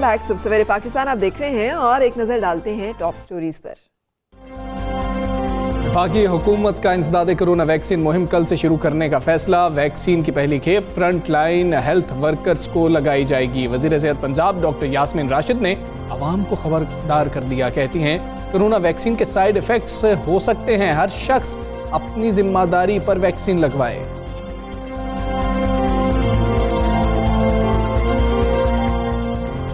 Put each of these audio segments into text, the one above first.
Back. सुबह सवेरे पाकिस्तान आप देख रहे हैं और एक नजर डालते हैं टॉप स्टोरीज पर। वफाकी हुकूमत का इंसदादे कोरोना वैक्सीन मुहिम कल से शुरू करने का फैसला। वैक्सीन की पहली खेप फ्रंट लाइन हेल्थ वर्कर्स को लगाई जाएगी। वजीर सेहत पंजाब डॉक्टर यास्मीन राशिद ने आवाम को खबरदार कर दिया। कहती हैं कोरोना वैक्सीन के साइड इफेक्ट्स हो सकते हैं, हर शख्स अपनी जिम्मेदारी पर वैक्सीन लगवाए।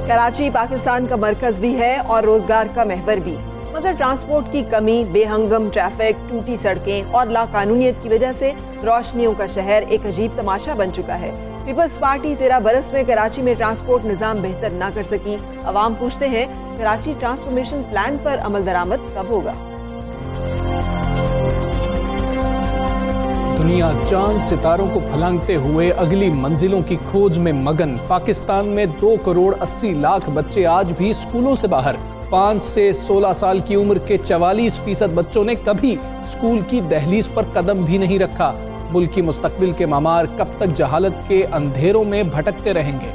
कराची पाकिस्तान का मरकज भी है और रोजगार का महवर भी, मगर ट्रांसपोर्ट की कमी, बेहंगम ट्रैफिक, टूटी सड़कें और लाकानूनियत की वजह से रोशनियों का शहर एक अजीब तमाशा बन चुका है। पीपल्स पार्टी 13 बरस में कराची में ट्रांसपोर्ट निजाम बेहतर ना कर सकी। अवाम पूछते हैं कराची ट्रांसफॉर्मेशन प्लान पर अमल दरामद कब होगा। दुनिया चांद सितारों को फलांगते हुए अगली मंजिलों की खोज में मगन। पाकिस्तान में 2 करोड़ 80 लाख बच्चे आज भी स्कूलों से बाहर। 5 से 16 साल की उम्र के 44% बच्चों ने कभी स्कूल की दहलीज पर कदम भी नहीं रखा। मुल्क की मुस्तकबिल के मामार कब तक जहालत के अंधेरों में भटकते रहेंगे।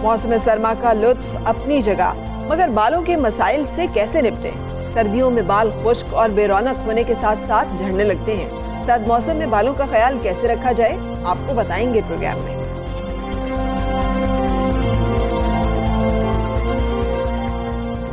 मौसम सरमा का लुत्फ अपनी जगह, मगर बालों के मसाइल से कैसे निपटें। सर्दियों में बाल खुश्क और बेरौनक होने के साथ साथ झड़ने लगते हैं। सर्द मौसम में बालों का ख्याल कैसे रखा जाए, आपको बताएंगे प्रोग्राम में।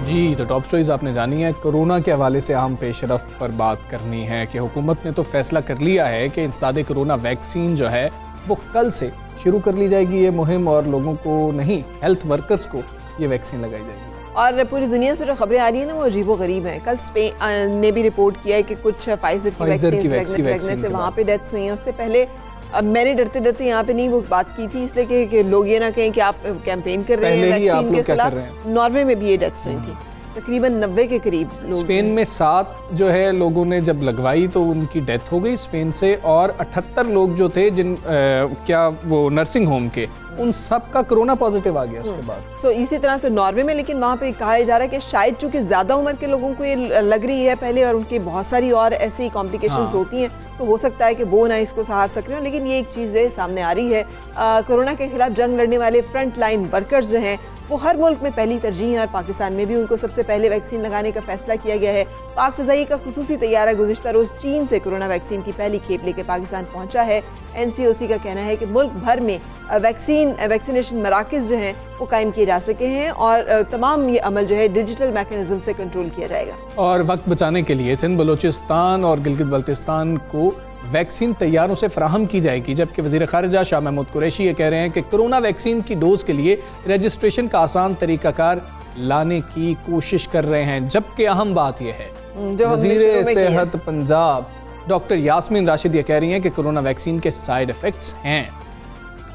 जी तो टॉप स्टोरीज आपने जानी है। कोरोना के हवाले से अहम पेशरफ्त पर बात करनी है कि हुकूमत ने तो फैसला कर लिया है कि इंसदादे कोरोना वैक्सीन जो है वो कल से शुरू कर ली जाएगी ये मुहिम, और लोगों को नहीं, हेल्थ वर्कर्स को ये वैक्सीन लगाई जाएगी। और पूरी दुनिया से जो खबरें आ रही है ना वो अजीबो गरीब हैं। कल स्पेन ने भी रिपोर्ट किया है कि कुछ फाइजर की वैक्सीन लगने से वहाँ पे डेथ्स हुई हैं। उससे पहले मैंने डरते डरते यहाँ पे नहीं वो बात की थी, इसलिए कि लोग ये ना कहें कि आप कैंपेन कर रहे हैं वैक्सीन के खिलाफ। नॉर्वे में भी ये डेथ्स हुई थी, तकरीबन 90 के करीब लोग। स्पेन में 7 जो है लोगों ने जब लगवाई तो उनकी डेथ हो गई स्पेन से, और 78 लोग जो थे जिन क्या वो नर्सिंग होम के, उन सब का कोरोना पॉजिटिव आ गया उसके बाद। इसी तरह से नॉर्वे में, लेकिन वहाँ पे कहा जा रहा है कि शायद चूंकि ज़्यादा उम्र के लोगों को ये लग रही है पहले और उनकी बहुत सारी और ऐसी कॉम्प्लिकेशंस होती हैं, तो हो सकता है कि वो ना इसको सहार सक रहे हो। लेकिन ये एक चीज़ जो है सामने आ रही है, कोरोना के खिलाफ जंग लड़ने वाले फ्रंट लाइन वर्कर्स जो हैं वो हर मुल्क में पहली तरजीह है, और पाकिस्तान में भी उनको सबसे पहले वैक्सीन लगाने का फैसला किया गया है। पाक फ़िज़ाई का खुसूसी तैयारा गुज़िश्ता रोज़ चीन से कोरोना वैक्सीन की पहली खेप लेकर पाकिस्तान पहुंचा है। NCOC का कहना है कि मुल्क भर में वैक्सीनेशन मराकज़ जो हैं वो कायम किए जा सके हैं, और तमाम ये अमल जो है डिजिटल मैकेनिज्म से कंट्रोल किया जाएगा। और वक्त बचाने के लिए सिंध, बलोचिस्तान और गिलगित बल्तिस्तान को वैक्सीन तैयारों से फराहम की जाएगी। जबकि वज़ीर ख़ारिजा शाह महमूद कुरैशी ये कह रहे हैं कि कोरोना वैक्सीन की डोज के लिए रजिस्ट्रेशन का आसान तरीकाकार लाने की कोशिश कर रहे हैं। जबकि अहम बात यह है, वज़ीर सेहत पंजाब डॉक्टर यास्मीन राशिद ये कह रही हैं कि कोरोना वैक्सीन के साइड इफेक्ट्स हैं,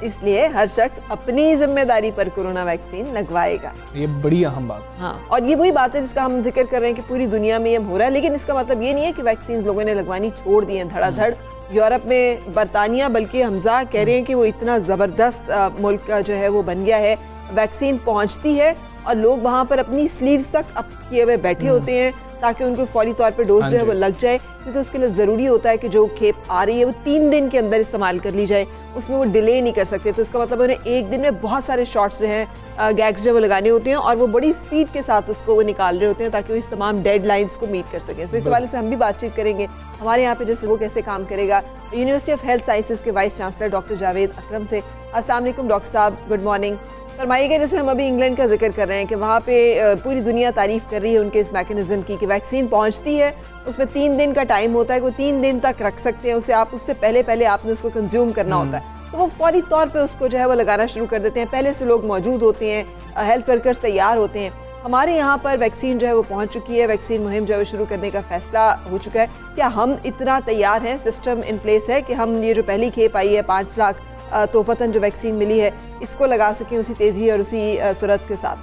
इसलिए हर शख्स अपनी जिम्मेदारी पर कोरोना वैक्सीन लगवाएगा। ये बड़ी अहम बात। हाँ, और ये वही बात है जिसका हम जिक्र कर रहे हैं कि पूरी दुनिया में ये हो रहा है, लेकिन इसका मतलब ये नहीं है कि वैक्सीन लोगों ने लगवानी छोड़ दी है धड़ाधड़। यूरोप में बरतानिया, बल्कि हमजा कह रहे हैं कि वो इतना ज़बरदस्त मुल्क का जो है वो बन गया है, वैक्सीन पहुँचती है और लोग वहाँ पर अपनी स्लीव्स तक अप किए हुए बैठे होते हैं ताकि उनको फौरी तौर पे डोज जो है वो लग जाए, क्योंकि उसके लिए ज़रूरी होता है कि जो खेप आ रही है वो 3 दिन के अंदर इस्तेमाल कर ली जाए, उसमें वो डिले नहीं कर सकते। तो इसका मतलब उन्हें एक दिन में बहुत सारे शॉट्स जो हैं गैग्स जो वो लगाने होते हैं, और वो बड़ी स्पीड के साथ उसको वो निकाल रहे होते हैं ताकि वो इस तमाम डेडलाइंस को मीट कर सकें। सो इस हवाले से हम भी बातचीत करेंगे। हमारे यहाँ पे जो वो कैसे काम करेगा यूनिवर्सिटी ऑफ हेल्थ साइंसेज के वाइस चांसलर डॉक्टर जावेद अकरम से। अस्सलाम वालेकुम डॉक्टर साहब, गुड मॉर्निंग। फरमाइएगा, जैसे हम अभी इंग्लैंड का जिक्र कर रहे हैं कि वहाँ पे पूरी दुनिया तारीफ़ कर रही है उनके इस मैकेनिज़्म की कि वैक्सीन पहुँचती है, उसमें 3 दिन का टाइम होता है, वो 3 दिन तक रख सकते हैं उसे, आप उससे पहले आपने उसको कंज्यूम करना होता है, तो वो फौरी तौर पे उसको जो है वो लगाना शुरू कर देते हैं। पहले से लोग मौजूद होते हैं, हेल्थ वर्कर्स तैयार होते हैं। हमारे यहाँ पर वैक्सीन जो है वो पहुँच चुकी है, वैक्सीन मुहिम जो है शुरू करने का फैसला हो चुका है। क्या हम इतना तैयार हैं, सिस्टम इन प्लेस है कि हम ये जो पहली खेप आई है 5 लाख तोहफतन जो वैक्सीन मिली है इसको लगा सकें उसी तेज़ी और उसी सूरत के साथ?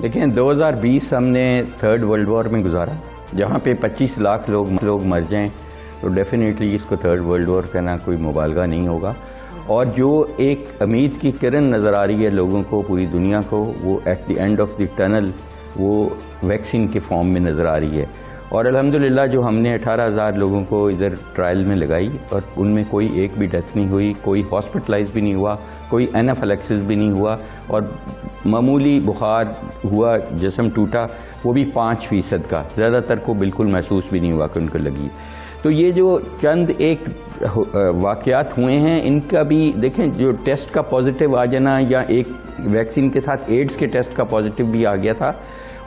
देखिए, 2020 हमने 3rd वर्ल्ड वॉर में गुजारा, जहाँ पे 25 लाख लोग मर जाएं, तो डेफिनेटली इसको 3rd वर्ल्ड वॉर कहना कोई मुबालगा नहीं होगा। और जो एक उम्मीद की किरण नज़र आ रही है लोगों को, पूरी दुनिया को, वो at the end of the tunnel वो वैक्सीन के फॉर्म में नज़र आ रही है। और अल्हम्दुलिल्लाह जो हमने 18,000 लोगों को इधर ट्रायल में लगाई और उनमें कोई एक भी डेथ नहीं हुई, कोई हॉस्पिटलाइज भी नहीं हुआ, कोई एनाफिलैक्सिस भी नहीं हुआ और मामूली बुखार हुआ, जिस्म टूटा, वो भी 5% का, ज़्यादातर को बिल्कुल महसूस भी नहीं हुआ कि उनको लगी। तो ये जो चंद एक वाक़यात हुए हैं, इनका भी देखें, जो टेस्ट का पॉजिटिव आ जाना या एक वैक्सीन के साथ एड्स के टेस्ट का पॉजिटिव भी आ गया था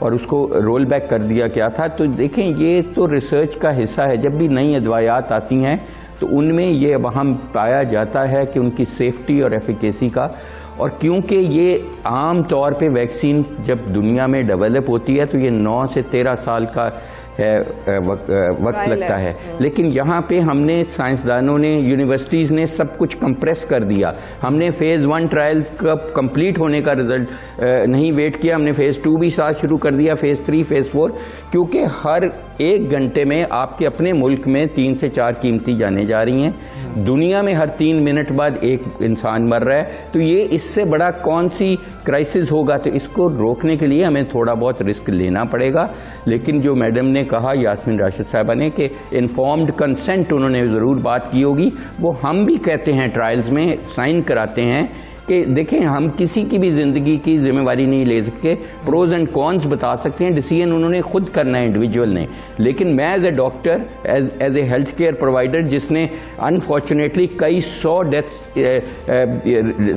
और उसको रोल बैक कर दिया गया था, तो देखें ये तो रिसर्च का हिस्सा है। जब भी नई अदवायात आती हैं तो उनमें ये वहाँ पाया जाता है कि उनकी सेफ्टी और एफिकेसी का, और क्योंकि ये आम तौर पे वैक्सीन जब दुनिया में डेवलप होती है तो ये 9 से 13 साल का वक्त लगता है, लेकिन यहाँ पे हमने साइंसदानों ने, यूनिवर्सिटीज़ ने सब कुछ कंप्रेस कर दिया। हमने फ़ेज़ 1 ट्रायल्स का कंप्लीट होने का रिजल्ट नहीं वेट किया, हमने फ़ेज़ 2 भी साथ शुरू कर दिया, फ़ेज़ 3, फ़ेज़ 4, क्योंकि हर 1 घंटे में आपके अपने मुल्क में 3 से 4 कीमती जाने जा रही हैं, दुनिया में हर 3 मिनट बाद एक इंसान मर रहा है। तो ये इससे बड़ा कौन सी क्राइसिस होगा? तो इसको रोकने के लिए हमें थोड़ा बहुत रिस्क लेना पड़ेगा, लेकिन जो मैडम ने कहा, यास्मीन राशिद साहिबा ने, कि इन्फॉर्म्ड कंसेंट उन्होंने ज़रूर बात की होगी, वो हम भी कहते हैं ट्रायल्स में साइन कराते हैं कि देखें हम किसी की भी ज़िंदगी की जिम्मेवारी नहीं ले सकते, प्रोज एंड कॉन्स बता सकते हैं, डिसीजन उन्होंने खुद करना है इंडिविजुअल ने। लेकिन मैं as a doctor, as a health care provider जिसने अनफॉर्चुनेटली कई 100 डेथ्स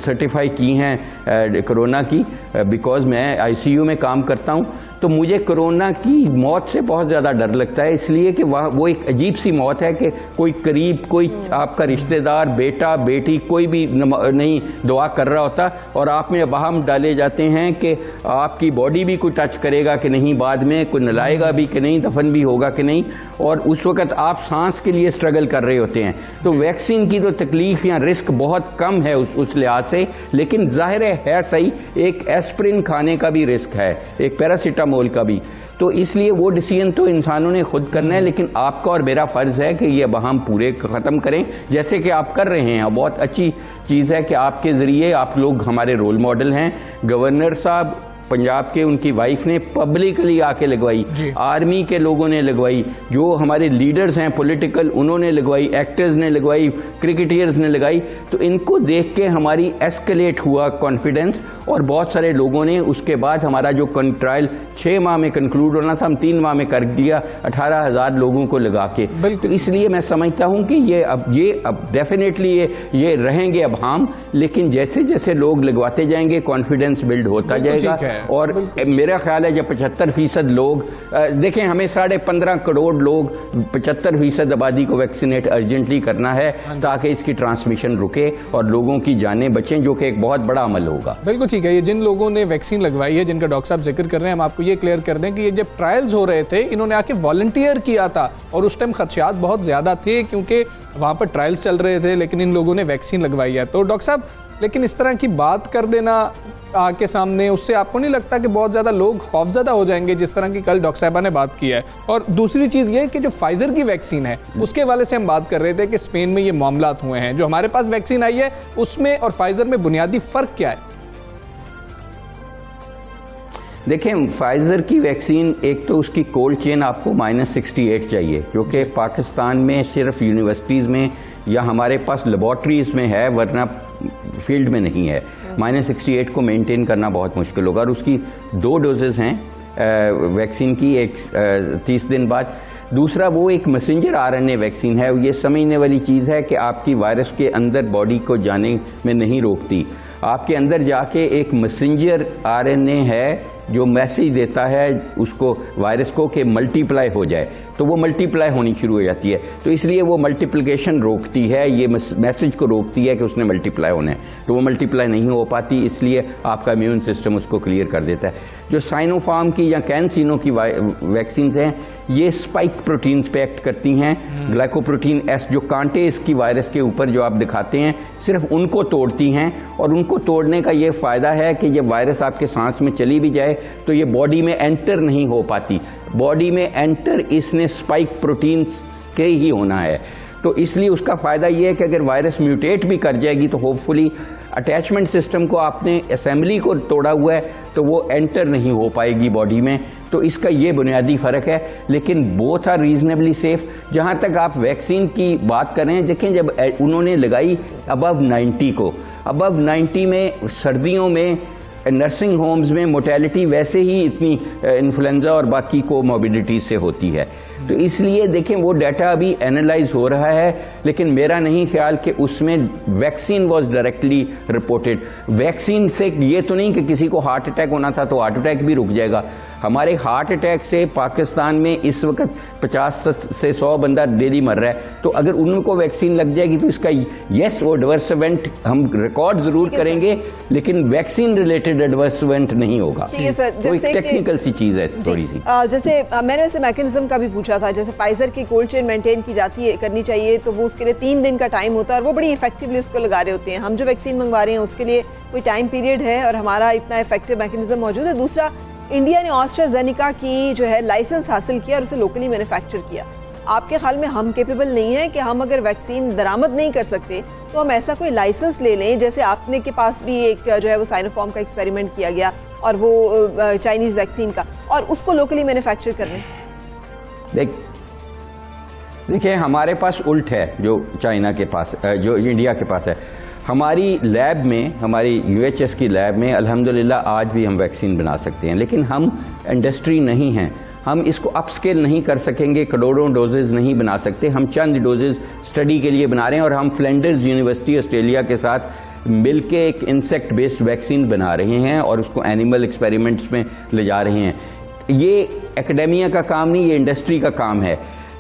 सर्टिफाई की हैं कोरोना की, बिकॉज मैं ICU में काम करता हूँ, तो मुझे कोरोना की मौत से बहुत ज़्यादा डर लगता है, इसलिए कि वो एक अजीब सी मौत है कि कोई करीब, कोई आपका रिश्तेदार, बेटा बेटी, कोई भी नहीं दुआ कर रहा होता और आप में वहम डाले जाते हैं कि आपकी बॉडी भी कोई टच करेगा कि नहीं, बाद में कोई नलाएगा भी कि नहीं, दफन भी होगा कि नहीं, और उस वक्त आप सांस के लिए स्ट्रगल कर रहे होते हैं। तो वैक्सीन की तो तकलीफ या रिस्क बहुत कम है उस लिहाज से, लेकिन जाहिर है सही, एक एस्प्रिन खाने का भी रिस्क है, एक पैरासीटामोल का भी। तो इसलिए वो डिसीजन तो इंसानों ने खुद करना है, लेकिन आपका और मेरा फ़र्ज़ है कि ये हम पूरे ख़त्म करें, जैसे कि आप कर रहे हैं। बहुत अच्छी चीज़ है कि आपके ज़रिए आप लोग हमारे रोल मॉडल हैं। गवर्नर साहब पंजाब के, उनकी वाइफ ने पब्लिकली आके लगवाई, आर्मी के लोगों ने लगवाई, जो हमारे लीडर्स हैं पॉलिटिकल उन्होंने लगवाई, एक्टर्स ने लगवाई, क्रिकेटर्स ने लगाई। तो इनको देख के हमारी एस्केलेट हुआ कॉन्फिडेंस, और बहुत सारे लोगों ने उसके बाद हमारा जो ट्रायल 6 माह में कंक्लूड होना था, हम 3 माह में कर दिया 18,000 लोगों को लगा के। तो इसलिए मैं समझता हूँ कि ये अब डेफिनेटली ये रहेंगे अब हम, लेकिन जैसे जैसे लोग लगवाते जाएंगे कॉन्फिडेंस बिल्ड होता जाएगा। और मेरा ख्याल है जब 75% लोग देखें, हमें 15.5 करोड़ लोग, 75% आबादी को वैक्सीनेट अर्जेंटली करना है ताकि इसकी ट्रांसमिशन रुके और लोगों की जानें बचें, जो कि एक बहुत बड़ा अमल होगा। बिल्कुल ठीक है। ये जिन लोगों ने वैक्सीन लगवाई है, जिनका डॉक्टर साहब जिक्र कर रहे हैं, हम आपको ये क्लियर कर दें कि ये जब ट्रायल्स हो रहे थे, इन्होंने आके वॉलंटियर किया था और उस टाइम खदशात बहुत ज़्यादा थे क्योंकि वहाँ पर ट्रायल्स चल रहे थे, लेकिन इन लोगों ने वैक्सीन लगवाई है। तो डॉक्टर साहब, लेकिन इस तरह की बात कर देना आके सामने, उससे आपको नहीं लगता कि बहुत ज़्यादा लोग खौफजदा हो जाएंगे, जिस तरह की कल डॉक्टर साहबा ने बात की है? और दूसरी चीज़ ये कि जो फाइजर की वैक्सीन है, उसके हवाले से हम बात कर रहे थे कि स्पेन में ये मामलात हुए हैं, जो हमारे पास वैक्सीन आई है उसमें और फाइजर में बुनियादी फ़र्क क्या है? देखें, फाइज़र की वैक्सीन, एक तो उसकी कोल्ड चेन आपको -68 चाहिए, क्योंकि पाकिस्तान में सिर्फ यूनिवर्सिटीज़ में या हमारे पास लेबॉर्ट्रीज़ में है, वरना फील्ड में नहीं है। -68 को मेंटेन करना बहुत मुश्किल होगा। और उसकी 2 डोजेज़ हैं वैक्सीन की, एक 30 दिन बाद, दूसरा वो एक मैसेंजर RNA वैक्सीन है। ये समझने वाली चीज़ है कि आपकी वायरस के अंदर बॉडी को जाने में नहीं रोकती, आपके अंदर जाके एक मैसेंजर RNA है जो मैसेज देता है उसको, वायरस को, कि मल्टीप्लाई हो जाए, तो वो मल्टीप्लाई होनी शुरू हो जाती है। तो इसलिए वो मल्टीप्लिकेशन रोकती है, ये मैसेज को रोकती है कि उसने मल्टीप्लाई होना है, तो वो मल्टीप्लाई नहीं हो पाती, इसलिए आपका इम्यून सिस्टम उसको क्लियर कर देता है। जो साइनोफार्म की या कैंसिनो की वैक्सीन हैं, ये स्पाइक प्रोटीन्स पे एक्ट करती हैं, ग्लाइकोप्रोटीन S, जो कांटे इसकी वायरस के ऊपर जो आप दिखाते हैं, सिर्फ उनको तोड़ती हैं। और उनको तोड़ने का ये फ़ायदा है कि जब वायरस आपके सांस में चली भी जाए तो ये बॉडी में एंटर नहीं हो पाती। बॉडी में एंटर इसने स्पाइक प्रोटीन्स के ही होना है, तो इसलिए उसका फ़ायदा ये है कि अगर वायरस म्यूटेट भी कर जाएगी तो होपफुली अटैचमेंट सिस्टम को, आपने असेंबली को तोड़ा हुआ है, तो वो एंटर नहीं हो पाएगी बॉडी में। तो इसका ये बुनियादी फ़र्क है, लेकिन बोथ आर रीजनेबली सेफ। जहाँ तक आप वैक्सीन की बात कर रहे हैं, देखें जब उन्होंने लगाई अबव 90 को, अबव 90 में सर्दियों में नर्सिंग होम्स में मोर्टेलिटी वैसे ही इतनी इन्फ्लुएंजा और बाकी कोमॉर्बिडिटीज से होती है, तो इसलिए देखें वो डाटा अभी एनालाइज हो रहा है, लेकिन मेरा नहीं ख्याल कि उसमें vaccine was directly reported. Vaccine से ये तो नहीं कि किसी को हार्ट अटैक होना था तो हार्ट अटैक भी रुक जाएगा। हमारे हार्ट अटैक से पाकिस्तान में इस वक्त 50 से 100 बंदा डेली मर रहा है, तो अगर उनको वैक्सीन लग जाएगी तो इसका यस वो एडवर्स इवेंट हम रिकॉर्ड जरूर करेंगे, लेकिन वैक्सीन रिलेटेड एडवर्स इवेंट नहीं होगा। ठीक है सर, तो एक टेक्निकल सी चीज है थोड़ी सी। जैसे मैंने वैसे मैकेनिज्म का भी पूछा था, जैसे फाइजर की कोल्ड चेन मेंटेन की जाती है करनी चाहिए, तो वो उसके लिए 3 दिन का टाइम होता है और वो बड़ी इफेक्टिवली उसको लगा रहे होते हैं। हम जो वैक्सीन मंगवा रहे हैं उसके लिए कोई टाइम पीरियड है और हमारा इतना इफेक्टिव मैकेनिज्म मौजूद है। दूसरा, इंडिया ने ऑस्ट्राजेनिका की जो है लाइसेंस हासिल किया और उसे लोकली मैन्युफैक्चर किया। आपके ख्याल में हम केपेबल नहीं है कि हम अगर वैक्सीन दरामद नहीं कर सकते तो हम ऐसा कोई लाइसेंस ले लें, जैसे आपने के पास भी एक जो है वो साइनोफार्म का एक्सपेरिमेंट किया गया और वो चाइनीज़ वैक्सीन का, और उसको लोकली मैन्युफैक्चर कर लें? देखिए हमारे पास उल्ट है जो चाइना के पास, जो इंडिया के पास है। हमारी लैब में, हमारी यूएचएस की लैब में अल्हम्दुलिल्लाह आज भी हम वैक्सीन बना सकते हैं, लेकिन हम इंडस्ट्री नहीं हैं, हम इसको अपस्केल नहीं कर सकेंगे, करोड़ों डोजेज नहीं बना सकते। हम चंद डोजेज स्टडी के लिए बना रहे हैं और हम फ्लैंडर्स यूनिवर्सिटी ऑस्ट्रेलिया के साथ मिलके एक इंसेक्ट बेस्ड वैक्सीन बना रहे हैं और उसको एनिमल एक्सपेरिमेंट्स में ले जा रहे हैं। ये एकेडेमिया का काम नहीं, ये इंडस्ट्री का काम है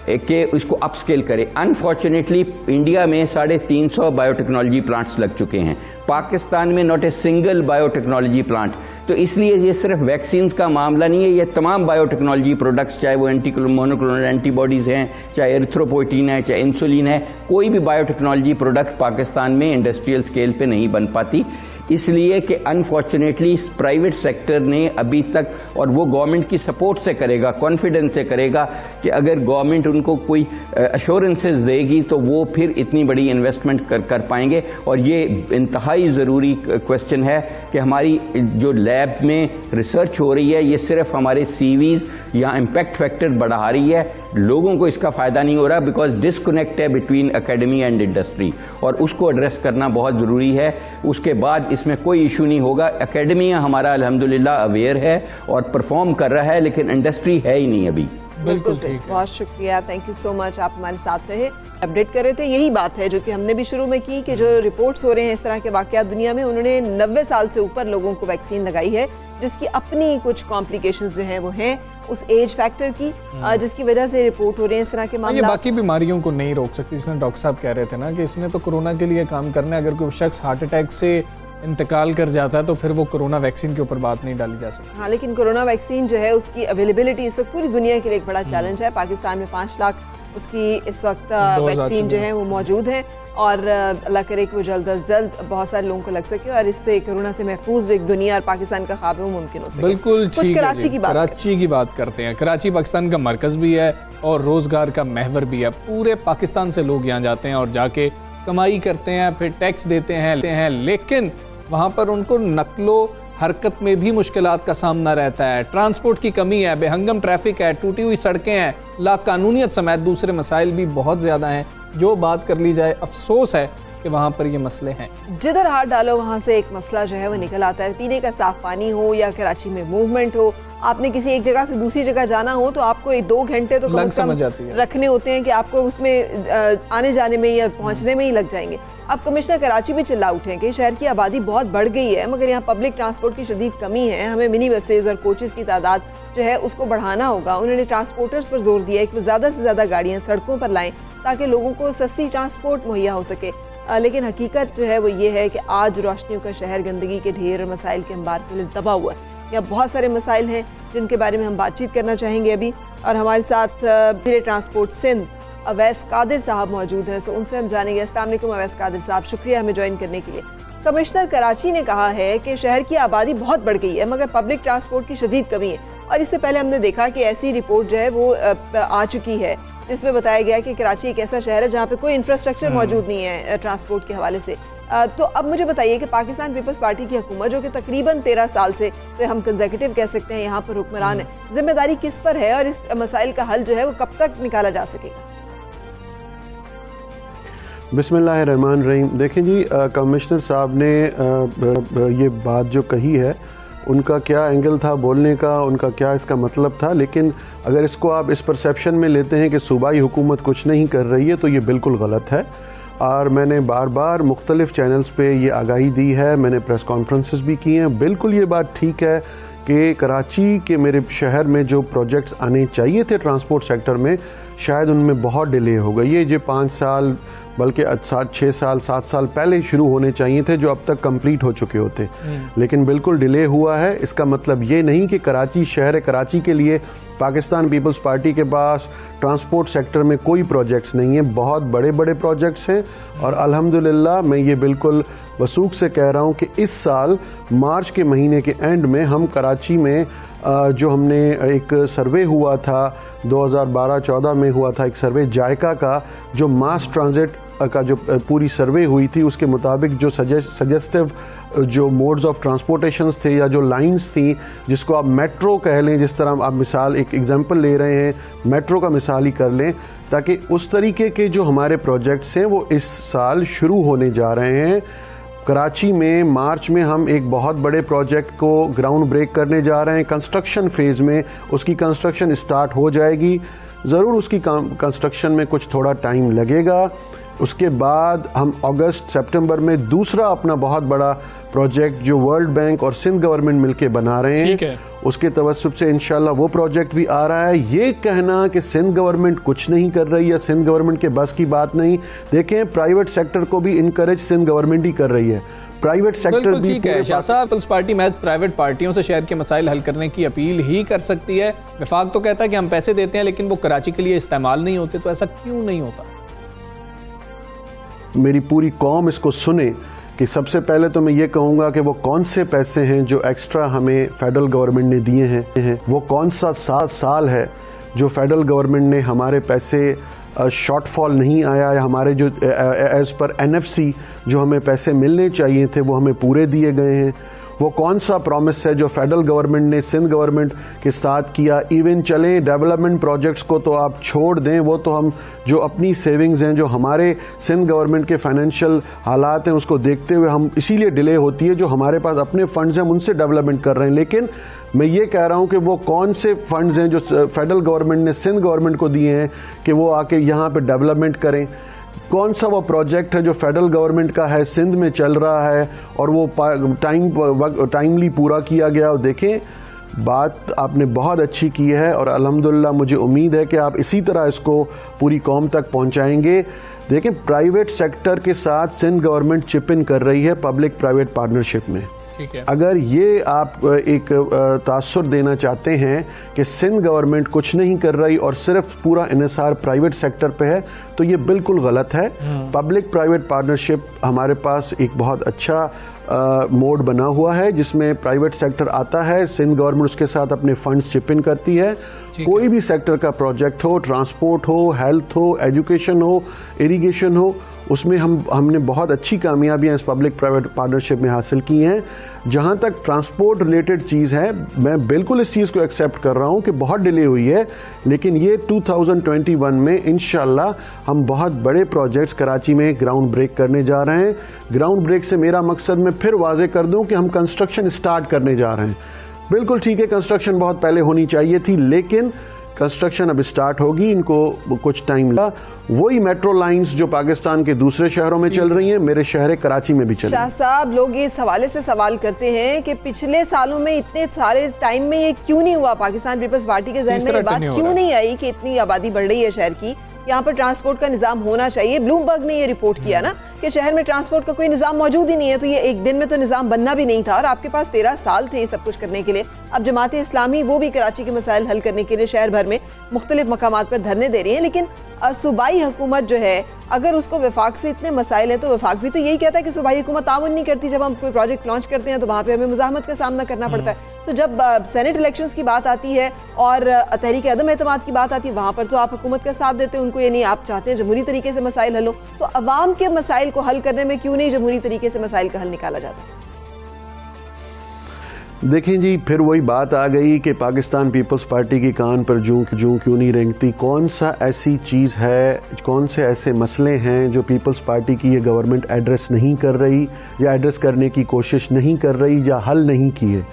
कि उसको अपस्केल करे। अनफॉर्चुनेटली इंडिया में 350 बायोटेक्नोलॉजी प्लांट्स लग चुके हैं, पाकिस्तान में not a single biotechnology plant. तो इसलिए ये सिर्फ वैक्सीन्स का मामला नहीं है, ये तमाम बायोटेक्नोलॉजी प्रोडक्ट्स, चाहे वो मोनोक्लोनल एंटीबॉडीज़ हैं, चाहे एरिथ्रोपोइटिन है, चाहे इंसुलिन है, कोई भी बायोटेक्नोलॉजी प्रोडक्ट पाकिस्तान में इंडस्ट्रियल स्केल पे नहीं बन पाती, इसलिए कि अनफॉर्चुनेटली प्राइवेट सेक्टर ने अभी तक, और वो गवर्नमेंट की सपोर्ट से करेगा, कॉन्फिडेंस से करेगा कि अगर गवर्नमेंट उनको कोई अश्योरेंसेस देगी तो वो फिर इतनी बड़ी इन्वेस्टमेंट कर पाएंगे। और ये इंतहाई ज़रूरी क्वेश्चन है कि हमारी जो लैब में रिसर्च हो रही है ये सिर्फ हमारे सीवीज़ या इम्पैक्ट फैक्टर बढ़ा रही है, लोगों को इसका फ़ायदा नहीं हो रहा, बिकॉज डिस्कनेक्ट है बिटवीन एकेडमी एंड इंडस्ट्री, और उसको एड्रेस करना बहुत ज़रूरी है। उसके बाद इसमें कोई इशू नहीं होगा। एकेडमिया हमारा अल्हम्दुलिल्लाह अवेयर है और परफॉर्म कर रहा है, लेकिन इंडस्ट्री है ही नहीं अभी। बिल्कुल सही, बहुत शुक्रिया, थैंक यू सो मच, आप हमारे साथ रहे, अपडेट कर रहे थे। यही बात है जो कि हमने भी शुरू में की कि जो रिपोर्ट्स हो रहे हैं इस तरह के वाकयात दुनिया में, उन्होंने 90 साल से ऊपर लोगों को वैक्सीन लगाई है, जिसकी अपनी कुछ कॉम्प्लिकेशंस जो हैं वो हैं उस एज फैक्टर की, जिसकी वजह से रिपोर्ट हो रहे हैं इस तरह के मामले। ये बाकी बीमारियों को नहीं रोक सकती, जिसने डॉक्टर साहब कह रहे थे ना कि इसने तो कोरोना के लिए काम करना है। अगर कोई शख्स हार्ट अटैक से इंतकाल कर जाता है तो फिर वो कोरोना वैक्सीन के ऊपर बात नहीं डाली जा सकती। हाँ, लेकिन कोरोना वैक्सीन जो है उसकी अवेलेबिलिटी इस वक्त पूरी दुनिया के लिए एक बड़ा चैलेंज है। पाकिस्तान में 5 लाख उसकी इस वक्त वैक्सीन जो है वो मौजूद है, और अल्लाह करे कि वो जल्द अज जल्द बहुत सारे लोगों को लग सके और इससे कोरोना से महफूज जो एक दुनिया और पाकिस्तान का ख्वाब है वो मुमकिन हो सके। बिल्कुल कुछ कराची की बात करते हैं। कराची पाकिस्तान का मरकज़ भी है और रोज़गार का महवर भी है। पूरे पाकिस्तान से लोग यहाँ जाते हैं और जाके कमाई करते हैं, फिर टैक्स देते हैं, लेकिन वहाँ पर उनको नकलो हरकत में भी मुश्किलात का सामना रहता है। ट्रांसपोर्ट की कमी है, बेहंगम ट्रैफिक है, टूटी हुई सड़कें हैं, लाकानूनियत समेत दूसरे मसाइल भी बहुत ज़्यादा हैं। जो बात कर ली जाए, अफसोस है कि वहाँ पर ये मसले हैं। जिधर हाथ डालो वहाँ से एक मसला जो है वो निकल आता है। पीने का साफ पानी हो या कराची में मूवमेंट हो, आपने किसी एक जगह से दूसरी जगह जाना हो तो आपको 2 घंटे तो कम से कम रखने होते हैं कि आपको उसमें आने जाने में या पहुँचने में ही लग जाएंगे। अब कमिश्नर कराची भी चिल्ला उठे कि शहर की आबादी बहुत बढ़ गई है, मगर यहाँ पब्लिक ट्रांसपोर्ट की शदीद कमी है, हमें मिनी बसेज और कोचेज़ की तादाद जो है उसको बढ़ाना होगा। उन्होंने ट्रांसपोर्टर्स पर जोर दिया है कि वो ज़्यादा से ज़्यादा गाड़ियाँ सड़कों पर लाएँ ताकि लोगों को सस्ती ट्रांसपोर्ट मुहैया हो सके। लेकिन हकीकत जो है वो ये है कि आज रोशनियों का शहर गंदगी के ढेर और मसाइल के अंबार के लिए दबा हुआ है। यहाँ बहुत सारे मसाइल हैं जिनके बारे में हम बातचीत करना चाहेंगे अभी, और हमारे साथ वज़ीर ट्रांसपोर्ट सिंध अवैस कादिर साहब मौजूद हैं, सो उनसे हम जानेंगे। अस्सलाम वालेकुम अवैस कादिर साहब, शुक्रिया हमें ज्वाइन करने के लिए। कमिश्नर कराची ने कहा है कि शहर की आबादी बहुत बढ़ गई है मगर पब्लिक ट्रांसपोर्ट की शदीद कमी है, और इससे पहले हमने देखा कि ऐसी रिपोर्ट जो है वो आ चुकी है जिसमें बताया गया कि कराची एक ऐसा शहर है जहाँ पे कोई इंफ्रास्ट्रक्चर मौजूद नहीं है ट्रांसपोर्ट के हवाले से। तो अब मुझे बताइए कि पाकिस्तान पीपल्स पार्टी की हुकूमत जो कि तकरीबन 13 साल से, तो हम कंसेक्यूटिव कह सकते हैं, यहाँ पर हुक्मरान है, जिम्मेदारी किस पर है और इस मसाइल का हल जो है वो कब तक निकाला जा सकेगा? बिस्मिल्लाहिर्रहमानिर्रहीम। देखें जी, कमिश्नर साहब ने ये बात जो कही है, उनका क्या एंगल था बोलने का, उनका क्या इसका मतलब था, लेकिन अगर इसको आप इस परसेप्शन में लेते हैं कि सूबाई हुकूमत कुछ नहीं कर रही है तो ये बिल्कुल गलत है। और मैंने बार बार मुख्तलिफ चैनल्स पे ये आगाही दी है, मैंने प्रेस कॉन्फ्रेंसेस भी की हैं। बिल्कुल ये बात ठीक है कि कराची के मेरे शहर में जो प्रोजेक्ट्स आने चाहिए थे ट्रांसपोर्ट सेक्टर में, शायद उनमें बहुत डिले हो गई है। ये 5 साल बल्कि 6 साल 7 साल पहले शुरू होने चाहिए थे, जो अब तक कंप्लीट हो चुके होते, लेकिन बिल्कुल डिले हुआ है। इसका मतलब ये नहीं कि कराची, शहर कराची के लिए पाकिस्तान पीपल्स पार्टी के पास ट्रांसपोर्ट सेक्टर में कोई प्रोजेक्ट्स नहीं है। बहुत बड़े बड़े प्रोजेक्ट्स हैं और अल्हम्दुलिल्लाह मैं ये बिल्कुल वसूख से कह रहा हूँ कि इस साल मार्च के महीने के एंड में हम कराची में जो हमने एक सर्वे हुआ था 2012-14 में हुआ था, एक सर्वे जायका का, जो मास ट्रांजिट का जो पूरी सर्वे हुई थी, उसके मुताबिक जो सजेस्टिव जो मोड्स ऑफ ट्रांसपोर्टेशंस थे या जो लाइंस थी, जिसको आप मेट्रो कह लें, जिस तरह आप मिसाल एक एग्जांपल ले रहे हैं, मेट्रो का मिसाल ही कर लें, ताकि उस तरीके के जो हमारे प्रोजेक्ट्स हैं वो इस साल शुरू होने जा रहे हैं। कराची में मार्च में हम एक बहुत बड़े प्रोजेक्ट को ग्राउंड ब्रेक करने जा रहे हैं। कंस्ट्रक्शन फेज़ में उसकी कंस्ट्रक्शन स्टार्ट हो जाएगी। ज़रूर उसकी कंस्ट्रक्शन में कुछ थोड़ा टाइम लगेगा। उसके बाद हम अगस्त सितंबर में दूसरा अपना बहुत बड़ा प्रोजेक्ट जो वर्ल्ड बैंक और सिंध गवर्नमेंट मिलके बना रहे हैं, उसके तवस्सुब से इंशाल्लाह वो प्रोजेक्ट भी आ रहा है। ये कहना कि सिंध गवर्नमेंट कुछ नहीं कर रही है, सिंध गवर्नमेंट के बस की बात नहीं। देखें, प्राइवेट सेक्टर को भी इनकरेज सिंध गवर्नमेंट ही कर रही है। प्राइवेट सेक्टर भी ठीक है। शाह साहब, पीपल्स पार्टी महज प्राइवेट पार्टियों से शहर के मसाइल हल करने की अपील ही कर सकती है। वफाक तो कहता है कि हम पैसे देते हैं लेकिन वो कराची के लिए इस्तेमाल नहीं होते, तो ऐसा क्यों नहीं होता? मेरी पूरी कौम इसको सुने कि सबसे पहले तो मैं ये कहूँगा कि वो कौन से पैसे हैं जो एक्स्ट्रा हमें फेडरल गवर्नमेंट ने दिए हैं, वो कौन सा साल है जो फेडरल गवर्नमेंट ने हमारे पैसे शॉर्टफॉल नहीं आया, या हमारे जो एज़ पर NFC जो हमें पैसे मिलने चाहिए थे वो हमें पूरे दिए गए हैं। वो कौन सा प्रॉमिस है जो फेडरल गवर्नमेंट ने सिंध गवर्नमेंट के साथ किया। इवन चलें डेवलपमेंट प्रोजेक्ट्स को तो आप छोड़ दें, वो तो हम जो अपनी सेविंग्स हैं, जो हमारे सिंध गवर्नमेंट के फाइनेंशियल हालात हैं, उसको देखते हुए हम इसीलिए डिले होती है, जो हमारे पास अपने फंड्स हैं उनसे डेवलपमेंट कर रहे हैं। लेकिन मैं ये कह रहा हूँ कि वो कौन से फंड्स हैं जो फेडरल गवर्नमेंट ने सिंध गवर्नमेंट को दिए हैं कि वो आके यहाँ पे डेवलपमेंट करें। कौन सा वो प्रोजेक्ट है जो फेडरल गवर्नमेंट का है, सिंध में चल रहा है और वो टाइमली पूरा किया गया। और देखें, बात आपने बहुत अच्छी की है और अल्हम्दुलिल्लाह मुझे उम्मीद है कि आप इसी तरह इसको पूरी कौम तक पहुंचाएंगे। देखें, प्राइवेट सेक्टर के साथ सिंध गवर्नमेंट चिप इन कर रही है पब्लिक प्राइवेट पार्टनरशिप में। अगर ये आप एक तासुर देना चाहते हैं कि सिंध गवर्नमेंट कुछ नहीं कर रही और सिर्फ पूरा इन्हिसार प्राइवेट सेक्टर पे है, तो ये बिल्कुल गलत है। पब्लिक प्राइवेट पार्टनरशिप हमारे पास एक बहुत अच्छा मोड बना हुआ है जिसमें प्राइवेट सेक्टर आता है, सिंध गवर्नमेंट उसके साथ अपने फंड्स चिप इन करती है। कोई भी सेक्टर का प्रोजेक्ट हो, ट्रांसपोर्ट हो, हेल्थ हो, एजुकेशन हो, इरिगेशन हो, उसमें हमने बहुत अच्छी कामयाबियां इस पब्लिक प्राइवेट पार्टनरशिप में हासिल की हैं। जहां तक ट्रांसपोर्ट रिलेटेड चीज़ है, मैं बिल्कुल इस चीज़ को एक्सेप्ट कर रहा हूं कि बहुत डिले हुई है, लेकिन ये 2021 में इंशाल्लाह हम बहुत बड़े प्रोजेक्ट्स कराची में ग्राउंड ब्रेक करने जा रहे हैं। ग्राउंड ब्रेक से मेरा मकसद मैं फिर वाजे कर दूं कि हम कंस्ट्रक्शन स्टार्ट करने जा रहे हैं। बिल्कुल ठीक है, कंस्ट्रक्शन बहुत पहले होनी चाहिए थी, लेकिन कंस्ट्रक्शन अब स्टार्ट होगी, इनको कुछ टाइम लगा। वही मेट्रो लाइंस जो पाकिस्तान के दूसरे शहरों में चल रही हैं, मेरे शहर कराची में भी चल रही हैं। शाह साहब, लोग इस हवाले से सवाल करते हैं कि पिछले सालों में इतने सारे टाइम में ये क्यों नहीं हुआ? पाकिस्तान पीपल्स पार्टी के जहन में ये बात क्यों नहीं आई कि इतनी आबादी बढ़ रही है शहर की, यहाँ पर ट्रांसपोर्ट का निज़ाम होना चाहिए। ब्लूमबर्ग ने ये रिपोर्ट किया ना कि शहर में ट्रांसपोर्ट का कोई निज़ाम मौजूद ही नहीं है, तो ये एक दिन में तो निज़ाम बनना भी नहीं था और आपके पास 13 साल थे ये सब कुछ करने के लिए। अब जमात इस्लामी वो भी कराची के मसाइल हल करने के लिए शहर भर में मुख्तलिफ मकामात पर धरने दे रही हैं, लेकिन सूबाई हुकूमत जो है, अगर उसको वफाक से इतने मसाइल हैं तो वफाक भी तो यही कहता है कि सूबाई हुकूमत ताउन नहीं करती। जब हम कोई प्रोजेक्ट लॉन्च करते हैं तो वहाँ पे हमें मुज़ाहमत का सामना करना पड़ता है। तो जब सेनेट इलेक्शंस की बात आती है और तहरीक अदम एतमाद की बात आती है, वहाँ पर तो आप हुकूमत का साथ देते हैं उनको, ये नहीं आप चाहते हैं जमहूरी तरीके से मसाइल हल हो। तो अवाम के मसाइल को हल करने में क्यों नहीं जमहूरी तरीके से मसाइल का हल निकाला जाता? देखें जी, फिर वही बात आ गई कि पाकिस्तान पीपल्स पार्टी की कान पर जूं क्यों नहीं रेंगती। कौन सा ऐसी चीज़ है, कौन से ऐसे मसले हैं जो पीपल्स पार्टी की ये गवर्नमेंट एड्रेस नहीं कर रही या एड्रेस करने की कोशिश नहीं कर रही या हल नहीं किए।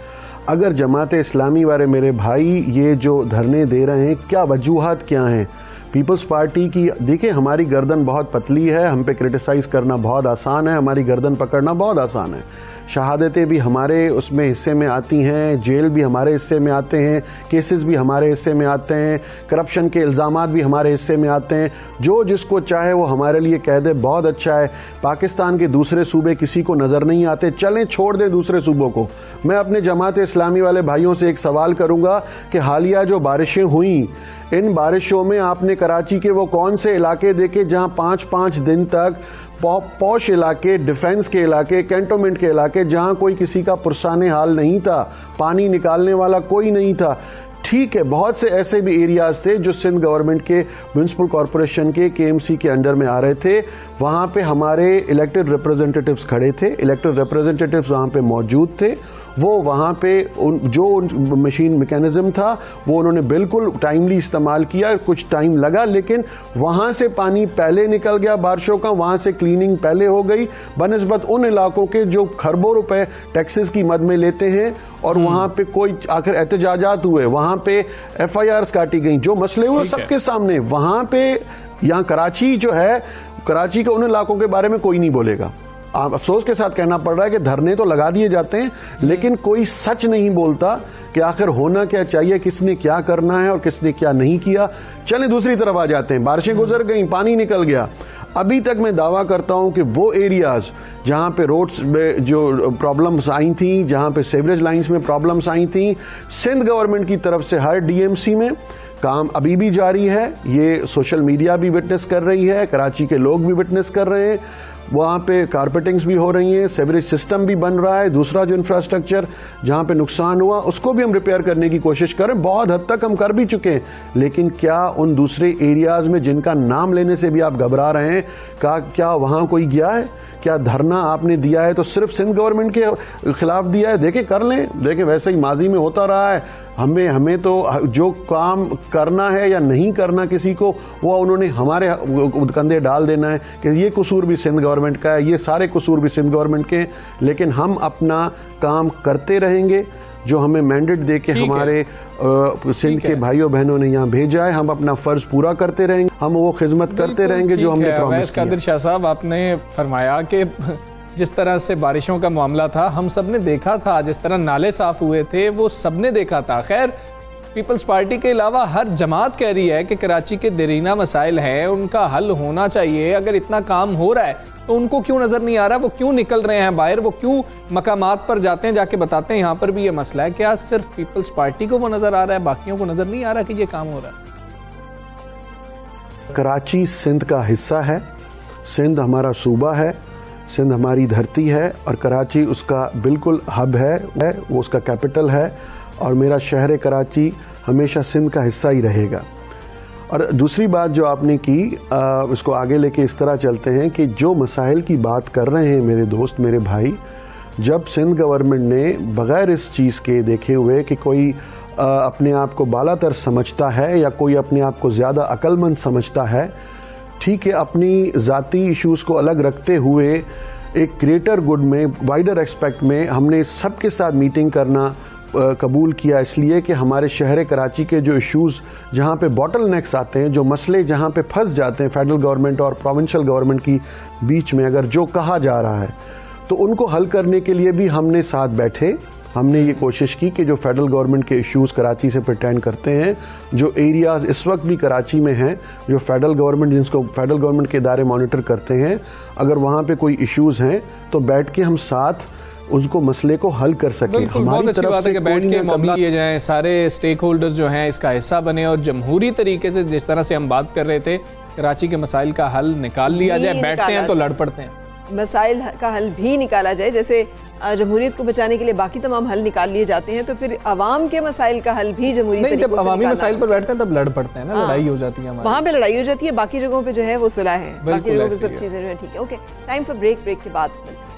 अगर जमात इस्लामी वाले मेरे भाई ये जो धरने दे रहे हैं, क्या वजूहात क्या हैं पीपल्स पार्टी की? देखिए, हमारी गर्दन बहुत पतली है, हम पे क्रिटिसाइज़ करना बहुत आसान है, हमारी गर्दन पकड़ना बहुत आसान है। शहादतें भी हमारे उसमें हिस्से में आती हैं, जेल भी हमारे हिस्से में आते हैं, केसेस भी हमारे हिस्से में आते हैं, करप्शन के इल्ज़ामात भी हमारे हिस्से में आते हैं। जो जिसको चाहे वो हमारे लिए कह दे, बहुत अच्छा है। पाकिस्तान के दूसरे सूबे किसी को नज़र नहीं आते, चलें छोड़ दें दूसरे सूबों को। मैं अपने जमात इस्लामी वाले भाइयों से एक सवाल करूँगा कि हालिया जो बारिशें हुई, इन बारिशों में आपने कराची के वो कौन से इलाके देखे जहां 5-5 दिन तक पौश इलाके, डिफेंस के इलाके, कैंटोनमेंट के इलाके, जहां कोई किसी का पुरसाने हाल नहीं था, पानी निकालने वाला कोई नहीं था। ठीक है, बहुत से ऐसे भी एरियाज थे जो सिंध गवर्नमेंट के म्यूनसिपल कॉरपोरेशन के KMC के अंडर में आ रहे थे। वहाँ पे हमारे इलेक्टेड रिप्रेजेंटेटिव्स खड़े थे, इलेक्टेड रिप्रेजेंटेटिव्स वहाँ पे मौजूद थे। वो वहाँ पे जो मशीन मैकेनिज्म था वो उन्होंने बिल्कुल टाइमली इस्तेमाल किया। कुछ टाइम लगा लेकिन वहाँ से पानी पहले निकल गया बारिशों का, वहाँ से क्लीनिंग पहले हो गई बनिस्बत उन इलाकों के जो खरबों रुपए टैक्सेस की मद में लेते हैं। और वहाँ पे कोई आखिर एहतजाजात हुए, वहाँ पे FIRs काटी गई, जो मसले हुए सबके सामने। वहाँ पे यहाँ कराची जो है, कराची के उन इलाकों के बारे में कोई नहीं बोलेगा। आप अफसोस के साथ कहना पड़ रहा है कि धरने तो लगा दिए जाते हैं लेकिन कोई सच नहीं बोलता कि आखिर होना क्या चाहिए, किसने क्या करना है और किसने क्या नहीं किया। चलें दूसरी तरफ आ जाते हैं। बारिशें गुजर गई, पानी निकल गया। अभी तक मैं दावा करता हूं कि वो एरियाज जहां पे रोड्स में जो प्रॉब्लम्स आई थी, जहां पे सीवरेज लाइंस में प्रॉब्लम्स आई थी, सिंध गवर्नमेंट की तरफ से हर DMC में काम अभी भी जारी है। ये सोशल मीडिया भी विटनेस कर रही है, कराची के लोग भी विटनेस कर रहे हैं। वहाँ पे कारपेटिंग्स भी हो रही हैं, सीवरेज सिस्टम भी बन रहा है। दूसरा जो इंफ्रास्ट्रक्चर जहाँ पे नुकसान हुआ उसको भी हम रिपेयर करने की कोशिश करें। बहुत हद तक हम कर भी चुके हैं, लेकिन क्या उन दूसरे एरियाज में जिनका नाम लेने से भी आप घबरा रहे हैं, क्या वहाँ कोई गया है? क्या धरना आपने दिया है तो सिर्फ सिंध गवर्नमेंट के खिलाफ दिया है? देखें, कर लें, देखें वैसे ही माजी में होता रहा है। हमें तो जो काम करना है या नहीं करना किसी को, वो उन्होंने हमारे कंधे डाल देना है कि ये कसूर भी सिंध गवर्नमेंट का है, ये सारे कसूर भी सिंध गवर्नमेंट के हैं। लेकिन हम अपना काम करते रहेंगे जो हमें मैंडेट दे के हमारे सिंध के भाइयों बहनों ने यहाँ भेजा है। हम अपना फर्ज पूरा करते रहेंगे, हम वो खिदमत करते रहेंगे जो हमने प्रॉमिस किया। कादिर शाह साहब, आपने फरमाया कि जिस तरह से बारिशों का मामला था हम सब ने देखा था, जिस तरह नाले साफ हुए थे वो सब ने देखा था। खैर, पीपल्स पार्टी के अलावा हर जमात कह रही है कि कराची के देरीना मसाइल हैं, उनका हल होना चाहिए। अगर इतना काम हो रहा है तो उनको क्यों नज़र नहीं आ रहा? वो क्यों निकल रहे हैं बाहर? वो क्यों मकामात पर जाते हैं, जाके बताते हैं यहाँ पर भी ये मसला है? क्या सिर्फ पीपल्स पार्टी को वो नज़र आ रहा है, बाकियों को नज़र नहीं आ रहा कि ये काम हो रहा है? कराची सिंध का हिस्सा है, सिंध हमारा सूबा है, सिंध हमारी धरती है और कराची उसका बिल्कुल हब है, वो उसका कैपिटल है। और मेरा शहर कराची हमेशा सिंध का हिस्सा ही रहेगा। और दूसरी बात जो आपने की, उसको आगे लेके इस तरह चलते हैं कि जो मसाइल की बात कर रहे हैं मेरे दोस्त, मेरे भाई, जब सिंध गवर्नमेंट ने बग़ैर इस चीज़ के देखे हुए कि कोई अपने आप को बालातर समझता है या कोई अपने आप को ज़्यादा अक्लमंद समझता है, ठीक है, अपनी ज़ाती इश्यूज़ को अलग रखते हुए एक ग्रेटर गुड में, वाइडर एक्सपेक्ट में हमने सबके साथ मीटिंग करना कबूल किया। इसलिए कि हमारे शहर कराची के जो इश्यूज़ जहाँ पे बॉटल नेक्स आते हैं, जो मसले जहाँ पे फंस जाते हैं फेडरल गवर्नमेंट और प्रोविंशियल गवर्नमेंट की बीच में, अगर जो कहा जा रहा है तो उनको हल करने के लिए भी हमने साथ बैठे। हमने ये कोशिश की कि जो फेडरल गवर्नमेंट के इश्यूज़ कराची से प्रिटेंड करते हैं, जो एरियाज़ इस वक्त भी कराची में हैं, जो फेडरल गवर्नमेंट जिसको फेडरल गवर्नमेंट के इदारे मॉनिटर करते हैं, अगर वहाँ पे कोई इश्यूज़ हैं तो बैठ के हम साथ उसको मसले को हल कर सकें। बहुत अच्छी बात है कि बैठ के मामला किए जाएं, सारे स्टेक होल्डर्स जो हैं इसका हिस्सा बने और जमहूरी तरीके से, जिस तरह से हम बात कर रहे थे कराची के मसाइल का हल निकाल लिया जाए, बैठते हैं तो लड़ पड़ते हैं। मसाइल का हल भी निकाला जाए, जैसे जमहूरियत को बचाने के लिए बाकी तमाम हल निकाल लिए जाते हैं, तो फिर अवाम के मसाइल का हल भी जमहूरी नहीं, तरीकों जब से अवामी निकालना मसाइल पर बैठते हैं तब लड़ पड़ते हैं ना, लड़ाई हो जाती है हमारी। वहाँ पे लड़ाई हो जाती है, बाकी जगहों पे जो है वो सुलह है, बाकी बिल्कुल जगहों पे ऐसे सब ही है। चीज़ें जो है ठीक है। Okay, time for break, break के बाद मिलते हैं।